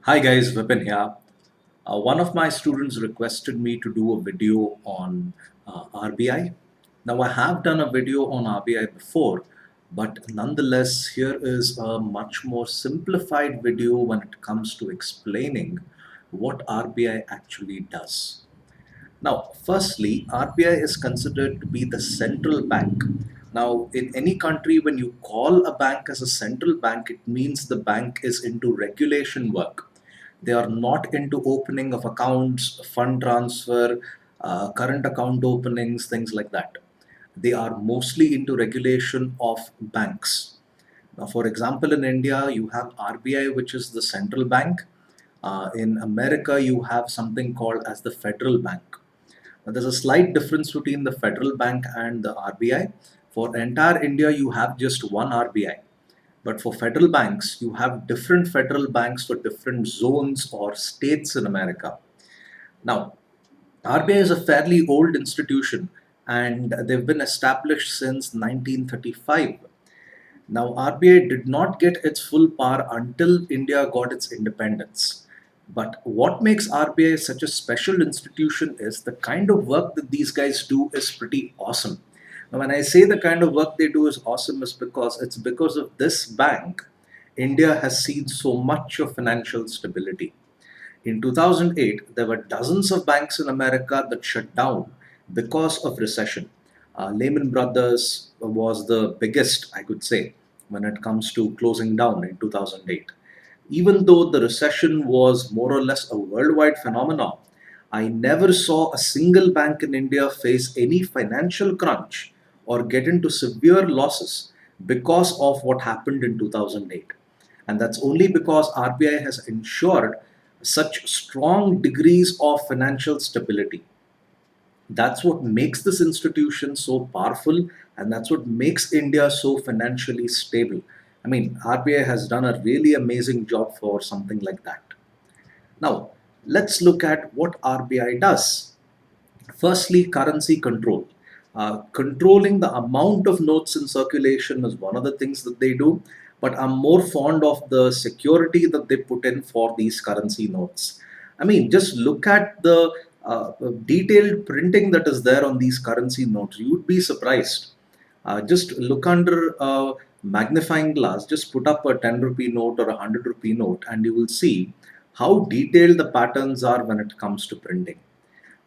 Hi guys, Vipin here. One of my students requested me to do a video on RBI. Now, I have done a video on RBI before, but nonetheless, here is a much more simplified video when it comes to explaining what RBI actually does. Now, firstly, RBI is considered to be the central bank. Now, in any country, when you call a bank as a central bank, it means the bank is into regulation work. They are not into opening of accounts, fund transfer, current account openings, things like that. They are mostly into regulation of banks. Now, for example, in India, you have RBI, which is the central bank. In America, you have something called as the federal bank. Now, there's a slight difference between the federal bank and the RBI. For entire India, you have just one RBI. But for federal banks, you have different federal banks for different zones or states in America. Now, RBI is a fairly old institution and they've been established since 1935. Now, RBI did not get its full power until India got its independence. But what makes RBI such a special institution is the kind of work that these guys do is pretty awesome. Now, when I say the kind of work they do is awesome, is because it's because of this bank, India has seen so much of financial stability. In 2008, there were dozens of banks in America that shut down because of recession. Lehman Brothers was the biggest, I could say, when it comes to closing down in 2008. Even though the recession was more or less a worldwide phenomenon, I never saw a single bank in India face any financial crunch or get into severe losses because of what happened in 2008. And that's only because RBI has ensured such strong degrees of financial stability. That's what makes this institution so powerful, and that's what makes India so financially stable. I mean, RBI has done a really amazing job for something like that. Now, let's look at what RBI does. Firstly, currency control. Controlling the amount of notes in circulation is one of the things that they do, but I'm more fond of the security that they put in for these currency notes. I mean, just look at the detailed printing that is there on these currency notes. You would be surprised. Just look under a magnifying glass, just put up a 10 rupee note or a 100 rupee note, and you will see how detailed the patterns are when it comes to printing.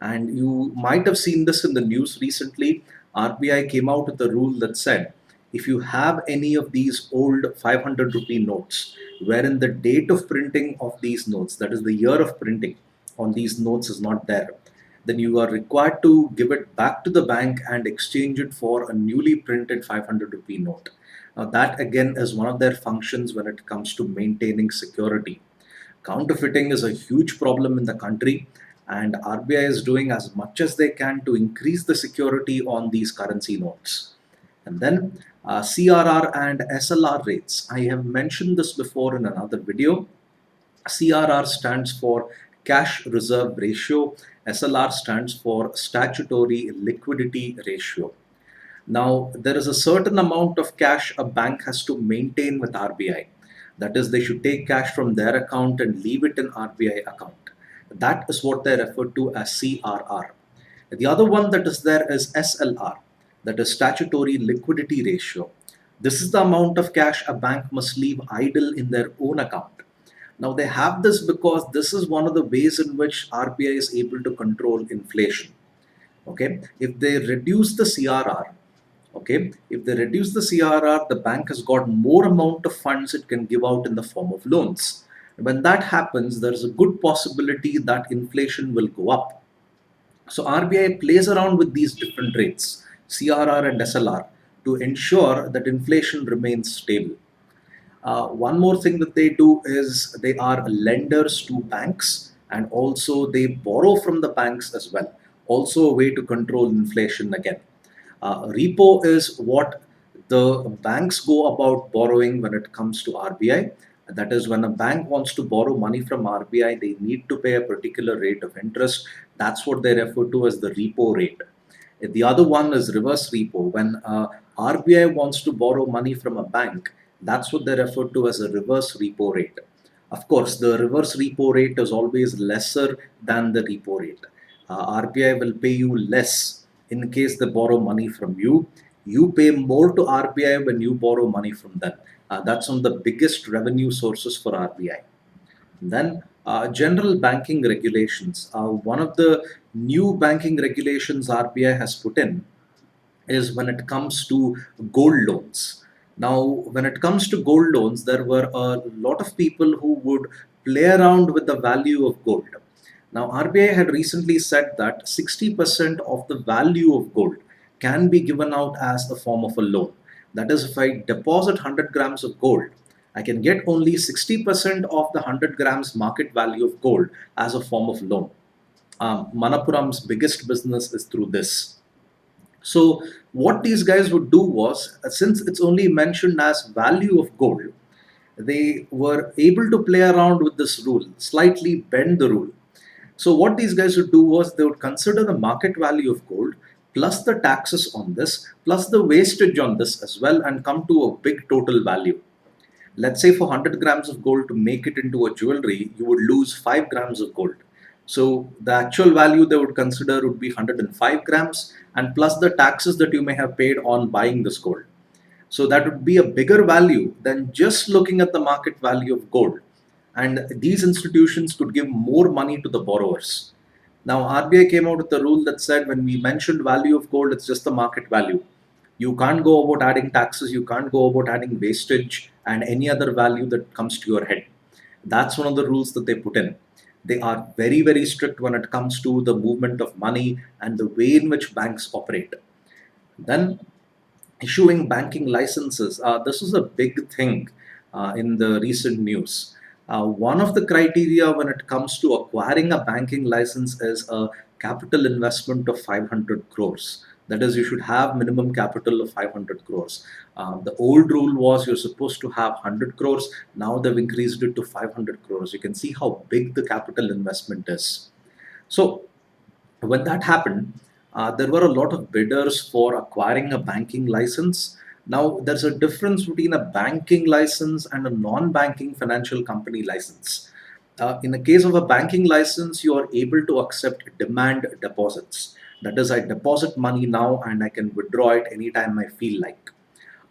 And you might have seen this in the news recently. RBI came out with a rule that said if you have any of these old 500 rupee notes, wherein the date of printing of these notes, that is the year of printing on these notes, is not there, then you are required to give it back to the bank and exchange it for a newly printed 500 rupee note. Now, that again is one of their functions when it comes to maintaining security. Counterfeiting is a huge problem in the country, and RBI is doing as much as they can to increase the security on these currency notes. And then CRR and SLR rates. I have mentioned this before in another video. CRR stands for cash reserve ratio, SLR stands for statutory liquidity ratio. Now, there is a certain amount of cash a bank has to maintain with RBI. That is, they should take cash from their account and leave it in RBI account. That is what they refer to as CRR. The other one that is there is SLR, that is statutory liquidity ratio. This is the amount of cash a bank must leave idle in their own account. Now, they have this because this is one of the ways in which RBI is able to control inflation. Okay, if they reduce the CRR, okay, if they reduce the CRR, the bank has got more amount of funds it can give out in the form of loans. When that happens, there is a good possibility that inflation will go up. So RBI plays around with these different rates, CRR and SLR, to ensure that inflation remains stable. One more thing that they do is they are lenders to banks, and also they borrow from the banks as well. Also, a way to control inflation again. Repo is what the banks go about borrowing when it comes to RBI. That is, when a bank wants to borrow money from RBI, they need to pay a particular rate of interest. That's what they refer to as the repo rate. The other one is reverse repo. When RBI wants to borrow money from a bank, that's what they refer to as a reverse repo rate. Of course, the reverse repo rate is always lesser than the repo rate. RBI will pay you less in case they borrow money from you. You pay more to RBI when you borrow money from them. That's one of the biggest revenue sources for RBI. Then, general banking regulations. One of the new banking regulations RBI has put in is when it comes to gold loans. Now, when it comes to gold loans, there were a lot of people who would play around with the value of gold. Now, RBI had recently said that 60% of the value of gold can be given out as a form of a loan. That is, if I deposit 100 grams of gold, I can get only 60% of the 100 grams market value of gold as a form of loan. Manappuram's biggest business is through this. So what these guys would do was, since it's only mentioned as value of gold, they were able to play around with this rule, slightly bend the rule. So what these guys would do was they would consider the market value of gold plus the taxes on this, plus the wastage on this as well, and come to a big total value. Let's say for 100 grams of gold to make it into a jewelry, you would lose 5 grams of gold. So the actual value they would consider would be 105 grams and plus the taxes that you may have paid on buying this gold. So that would be a bigger value than just looking at the market value of gold. And these institutions could give more money to the borrowers. Now, RBI came out with a rule that said when we mentioned value of gold, it's just the market value. You can't go about adding taxes, you can't go about adding wastage and any other value that comes to your head. That's one of the rules that they put in. They are very, very strict when it comes to the movement of money and the way in which banks operate. Then, issuing banking licenses. This is a big thing in the recent news. One of the criteria when it comes to acquiring a banking license is a capital investment of 500 crores. That is, you should have minimum capital of 500 crores. The old rule was you're supposed to have 100 crores. Now they've increased it to 500 crores. You can see how big the capital investment is. So when that happened, there were a lot of bidders for acquiring a banking license. Now, there's a difference between a banking license and a non banking financial company license. In the case of a banking license, you are able to accept demand deposits. That is, I deposit money now and I can withdraw it anytime I feel like.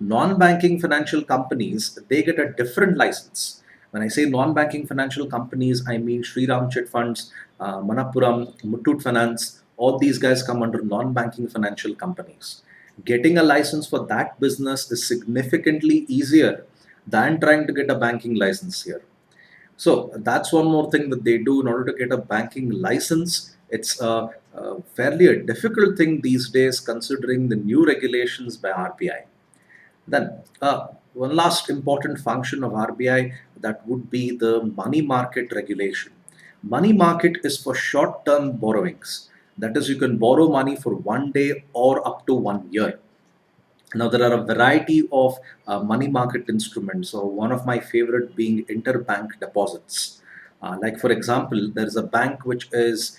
Non-banking financial companies, they get a different license. When I say non-banking financial companies, I mean Shriram Chit Funds, Manappuram, Muthoot Finance. All these guys come under non-banking financial companies. Getting a license for that business is significantly easier than trying to get a banking license here. So that's one more thing that they do in order to get a banking license. It's fairly a difficult thing these days considering the new regulations by RBI. Then, one last important function of RBI, that would be the money market regulation. Money market is for short term borrowings. That is, you can borrow money for 1 day or up to 1 year. Now, there are a variety of money market instruments. So, one of my favorite being interbank deposits. Like, for example, there is a bank which is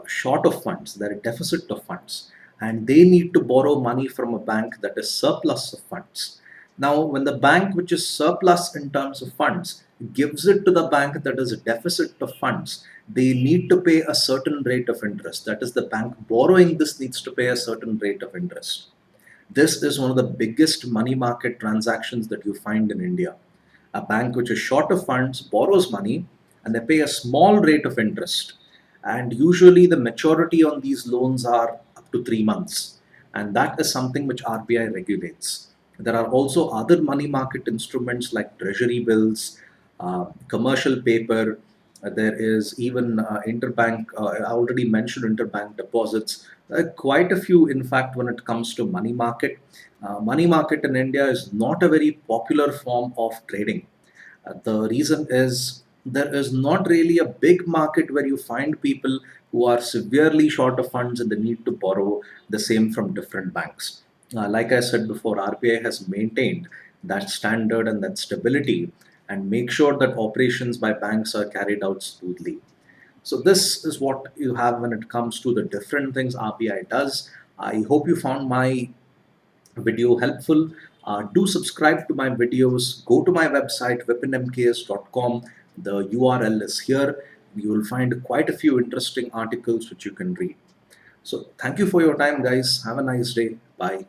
short of funds, they're a deficit of funds, and they need to borrow money from a bank that is surplus of funds. Now, when the bank which is surplus in terms of funds gives it to the bank that is a deficit of funds, they need to pay a certain rate of interest. That is, the bank borrowing this needs to pay a certain rate of interest. This is one of the biggest money market transactions that you find in India. A bank which is short of funds borrows money and they pay a small rate of interest. And usually the maturity on these loans are up to 3 months. And that is something which RBI regulates. There are also other money market instruments like treasury bills, commercial paper. There is even interbank, I already mentioned interbank deposits. Quite a few, in fact, when it comes to money market. Money market in India is not a very popular form of trading. The reason is there is not really a big market where you find people who are severely short of funds and they need to borrow the same from different banks. Like I said before, RBI has maintained that standard and that stability and make sure that operations by banks are carried out smoothly. So this is what you have when it comes to the different things RBI does. I hope you found my video helpful. Do subscribe to my videos. Go to my website, vipinmks.com. The URL is here. You will find quite a few interesting articles which you can read. So, thank you for your time, guys. Have a nice day. Bye.